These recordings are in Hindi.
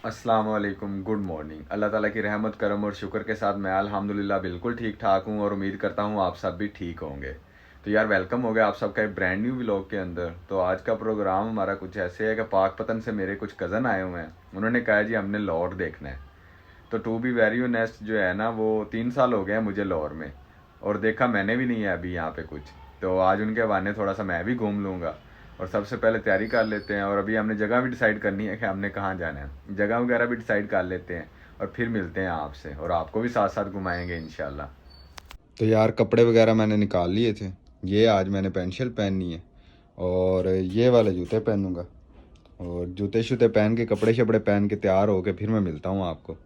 अस्सलाम वालेकुम, गुड मॉर्निंग। अल्लाह ताला की रहमत करम और शुक्र के साथ मैं अल्हम्दुलिल्लाह बिल्कुल ठीक ठाक हूँ और उम्मीद करता हूँ आप सब भी ठीक होंगे। तो यार वेलकम हो गया आप सबका एक ब्रांड न्यू व्लॉग के अंदर। तो आज का प्रोग्राम हमारा कुछ ऐसे है कि पाकपतन से मेरे कुछ कज़न आए हुए हैं। उन्होंने कहा जी हमने लाहौर देखना है। तो टू बी वेरी ऑनेस्ट जो है ना, वो 3 साल हो गए हैं मुझे लाहौर में, और देखा मैंने भी नहीं है अभी यहाँ पे कुछ। तो आज उनके बहाने थोड़ा सा मैं भी घूम लूँगा और सबसे पहले तैयारी कर लेते हैं। और अभी हमने जगह भी डिसाइड करनी है कि हमने कहाँ जाना है, जगह वगैरह भी डिसाइड कर लेते हैं और फिर मिलते हैं आपसे और आपको भी साथ साथ घुमाएंगे इंशाल्लाह। तो यार कपड़े वगैरह मैंने निकाल लिए थे। ये आज मैंने पेंट शर्ट पहननी है और ये वाले जूते पहनूंगा, और जूते शूते पहन के कपड़े शपड़े पहन के तैयार होके फिर मैं मिलता हूँ आपको।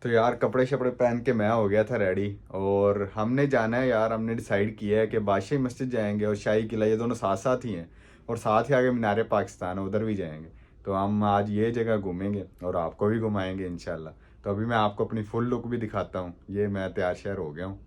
तो यार कपड़े शपड़े पहन के मैं हो गया था रेडी, और हमने जाना है यार, हमने डिसाइड किया है कि बादशाही मस्जिद जाएंगे और शाही किला, ये दोनों साथ साथ ही हैं। और साथ ही आगे मीनार पाकिस्तान है, उधर भी जाएंगे। तो हम आज ये जगह घूमेंगे और आपको भी घुमाएंगे इंशाल्लाह। तो अभी मैं आपको अपनी फुल लुक भी दिखाता हूँ। ये मैं तैयार श्यार हो गया हूँ।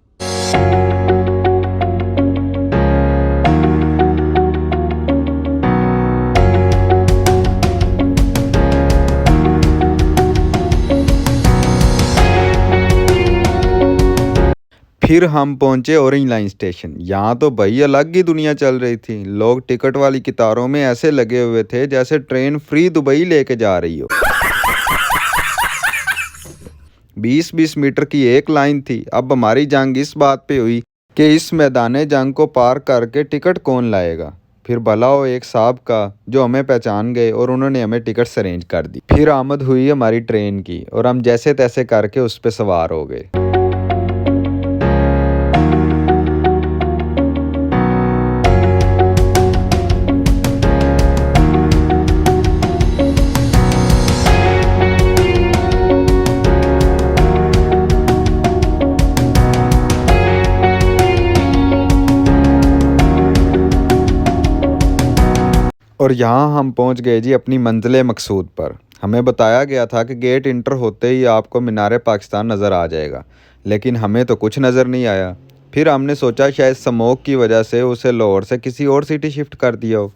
फिर हम पहुंचे ऑरेंज लाइन स्टेशन। यहाँ तो भाई अलग ही दुनिया चल रही थी। लोग टिकट वाली कतारों में ऐसे लगे हुए थे जैसे ट्रेन फ्री दुबई लेके जा रही हो। 20-20 मीटर की एक लाइन थी। अब हमारी जंग इस बात पे हुई कि इस मैदान जंग को पार करके टिकट कौन लाएगा। फिर भला हो एक साहब का जो हमें पहचान गए और उन्होंने हमें टिकट्स अरेंज कर दी। फिर आमद हुई हमारी ट्रेन की और हम जैसे तैसे करके उस पर सवार हो गए। और यहाँ हम पहुँच गए जी अपनी मंजिल मकसूद पर। हमें बताया गया था कि गेट इंटर होते ही आपको मीनार पाकिस्तान नज़र आ जाएगा, लेकिन हमें तो कुछ नज़र नहीं आया। फिर हमने सोचा शायद स्मोक की वजह से उसे लाहौर से किसी और सिटी शिफ्ट कर दिया हो।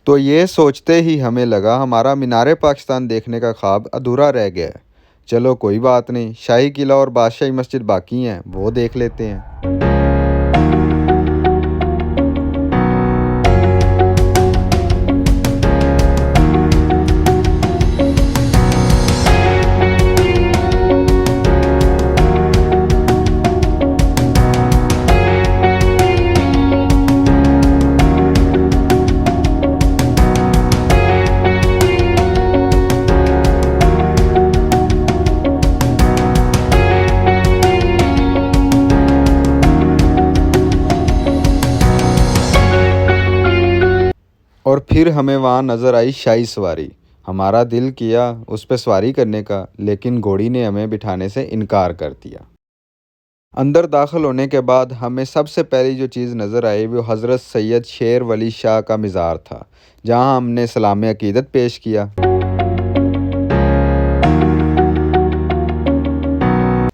तो ये सोचते ही हमें लगा हमारा मीनार पाकिस्तान देखने का ख्वाब अधूरा रह गया है। चलो कोई बात नहीं, शाही किला और बादशाही मस्जिद बाकी हैं, वो देख लेते हैं। और फिर हमें वहाँ नज़र आई शाही सवारी। हमारा दिल किया उस पर सवारी करने का, लेकिन घोड़ी ने हमें बिठाने से इनकार कर दिया। अंदर दाखिल होने के बाद हमें सबसे पहली जो चीज़ नज़र आई वो हज़रत सैयद शेर वली शाह का मज़ार था, जहाँ हमने सलाम अकीदत पेश किया।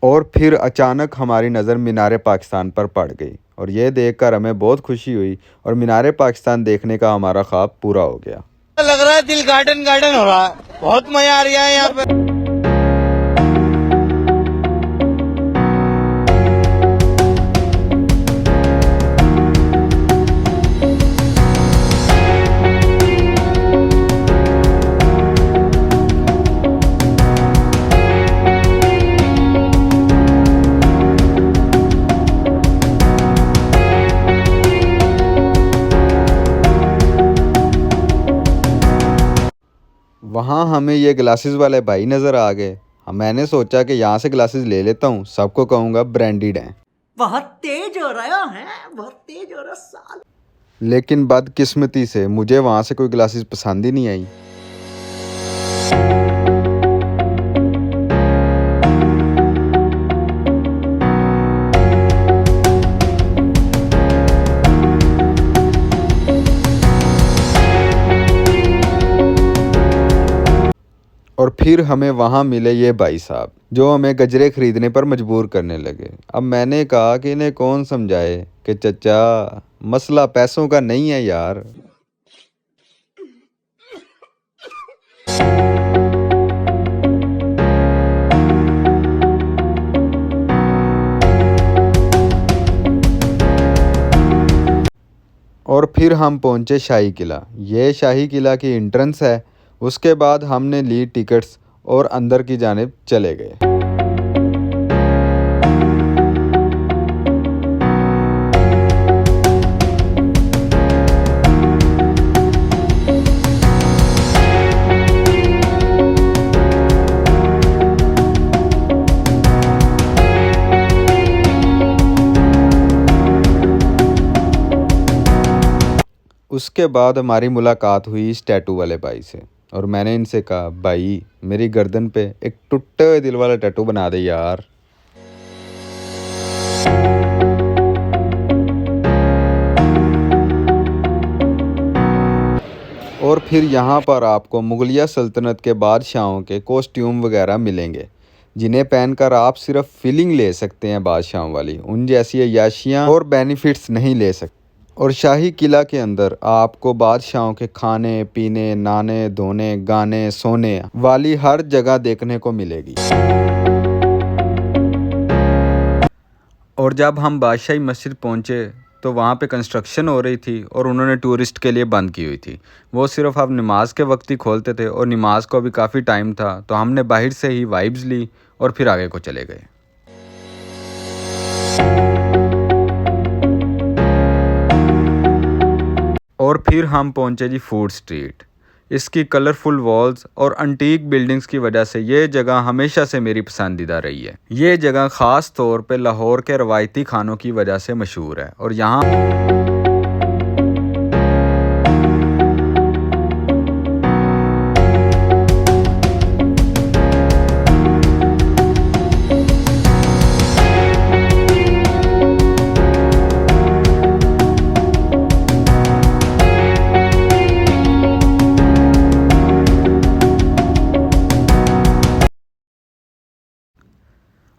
और फिर अचानक हमारी नज़र मीनार पाकिस्तान पर पड़ गई और ये देखकर हमें बहुत खुशी हुई और मीनार पाकिस्तान देखने का हमारा ख्वाब पूरा हो गया। लग रहा है दिल गार्डन गार्डन हो रहा है, बहुत मजा आ रहा है यहाँ पे। वहाँ हमें ये ग्लासेस वाले भाई नज़र आ गए। मैंने सोचा कि यहाँ से ग्लासेस ले लेता हूँ, सबको कहूँगा ब्रांडेड हैं। बहुत तेज हो रहा है, बहुत तेज हो रहा साल। लेकिन बदकिस्मती से मुझे वहाँ से कोई ग्लासेस पसंद ही नहीं आई। और फिर हमें वहाँ मिले ये भाई साहब जो हमें गजरे खरीदने पर मजबूर करने लगे। अब मैंने कहा कि इन्हें कौन समझाए कि चचा मसला पैसों का नहीं है यार। और फिर हम पहुंचे शाही किला। ये शाही किला की एंट्रेंस है। उसके बाद हमने ली टिकट्स और अंदर की जानिब चले गए। उसके बाद हमारी मुलाकात हुई इस टैटू वाले भाई से और मैंने इनसे कहा भाई मेरी गर्दन पे एक टूटे हुए दिल वाला टैटू बना दे यार। और फिर यहाँ पर आपको मुगलिया सल्तनत के बादशाहों के कॉस्ट्यूम वगैरह मिलेंगे जिन्हें पहनकर आप सिर्फ फीलिंग ले सकते हैं बादशाहों वाली, उन जैसी अय्याशियाँ और बेनिफिट्स नहीं ले सकते। और शाही किला के अंदर आपको बादशाहों के खाने पीने नहाने धोने गाने सोने वाली हर जगह देखने को मिलेगी। और जब हम बादशाही मस्जिद पहुंचे तो वहाँ पे कंस्ट्रक्शन हो रही थी और उन्होंने टूरिस्ट के लिए बंद की हुई थी। वो सिर्फ अब नमाज के वक्त ही खोलते थे और नमाज को अभी काफ़ी टाइम था, तो हमने बाहर से ही वाइब्स ली और फिर आगे को चले गए। और फिर हम पहुंचे जी फूड स्ट्रीट। इसकी कलरफुल वॉल्स और अंटीक बिल्डिंग्स की वजह से ये जगह हमेशा से मेरी पसंदीदा रही है। ये जगह ख़ास तौर पे लाहौर के रवायती खानों की वजह से मशहूर है और यहाँ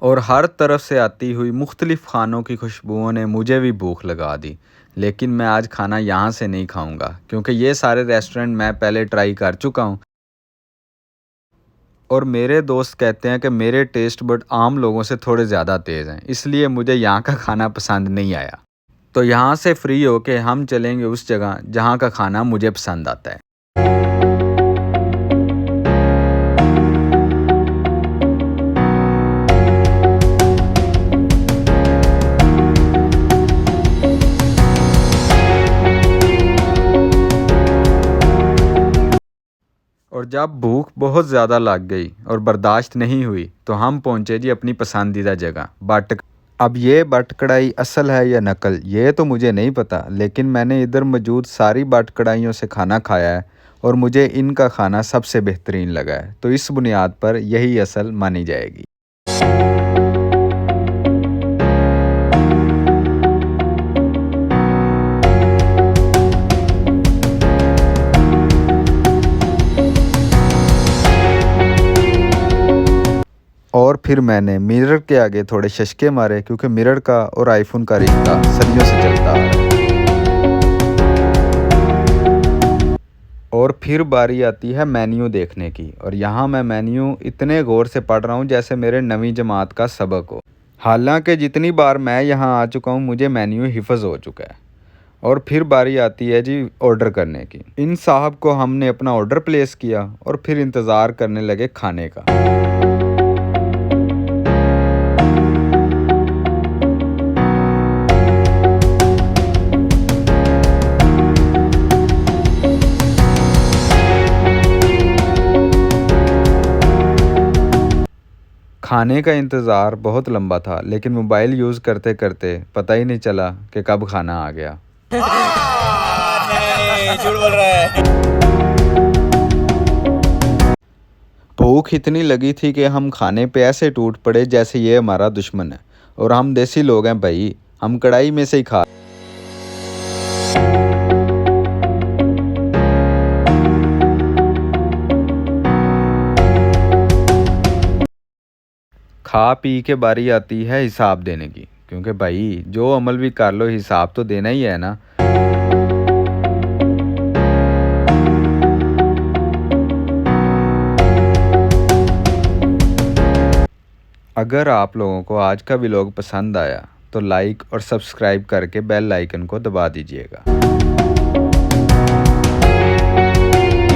और हर तरफ से आती हुई मुख्तलिफ खानों की खुशबुओं ने मुझे भी भूख लगा दी। लेकिन मैं आज खाना यहाँ से नहीं खाऊंगा क्योंकि ये सारे रेस्टोरेंट मैं पहले ट्राई कर चुका हूँ और मेरे दोस्त कहते हैं कि मेरे टेस्ट बड आम लोगों से थोड़े ज़्यादा तेज़ हैं, इसलिए मुझे यहाँ का खाना पसंद नहीं आया। तो यहाँ से फ्री होके हम चलेंगे उस जगह जहाँ का खाना मुझे पसंद आता है। और जब भूख बहुत ज़्यादा लग गई और बर्दाश्त नहीं हुई तो हम पहुँचे जी अपनी पसंदीदा जगह बट। अब ये बट कढ़ाई असल है या नकल ये तो मुझे नहीं पता, लेकिन मैंने इधर मौजूद सारी बट कढ़ाइयों से खाना खाया है और मुझे इनका खाना सबसे बेहतरीन लगा है, तो इस बुनियाद पर यही असल मानी जाएगी। और फिर मैंने मिरर के आगे थोड़े शशके मारे क्योंकि मिरर का और आईफोन का रिश्ता सदियों से चलता आ रहा है। और फिर बारी आती है मेन्यू देखने की और यहाँ मैं मेन्यू इतने गौर से पढ़ रहा हूँ जैसे मेरे नवीं जमात का सबक हो। हालांकि जितनी बार मैं यहाँ आ चुका हूँ मुझे मेन्यू हिफ्ज़ हो चुका है। और फिर बारी आती है जी ऑर्डर करने की। इन साहब को हमने अपना ऑर्डर प्लेस किया और फिर इंतज़ार करने लगे खाने का। खाने का इंतज़ार बहुत लंबा था लेकिन मोबाइल यूज़ करते करते पता ही नहीं चला कि कब खाना आ गया। नहीं, झूठ बोल रहा है। भूख इतनी लगी थी कि हम खाने पे ऐसे टूट पड़े जैसे ये हमारा दुश्मन है और हम देसी लोग हैं भाई, हम कढ़ाई में से ही खा। खा पी के बारी आती है हिसाब देने की, क्योंकि भाई जो अमल भी कर लो हिसाब तो देना ही है ना। अगर आप लोगों को आज का व्लॉग पसंद आया तो लाइक और सब्सक्राइब करके बेल आइकन को दबा दीजिएगा।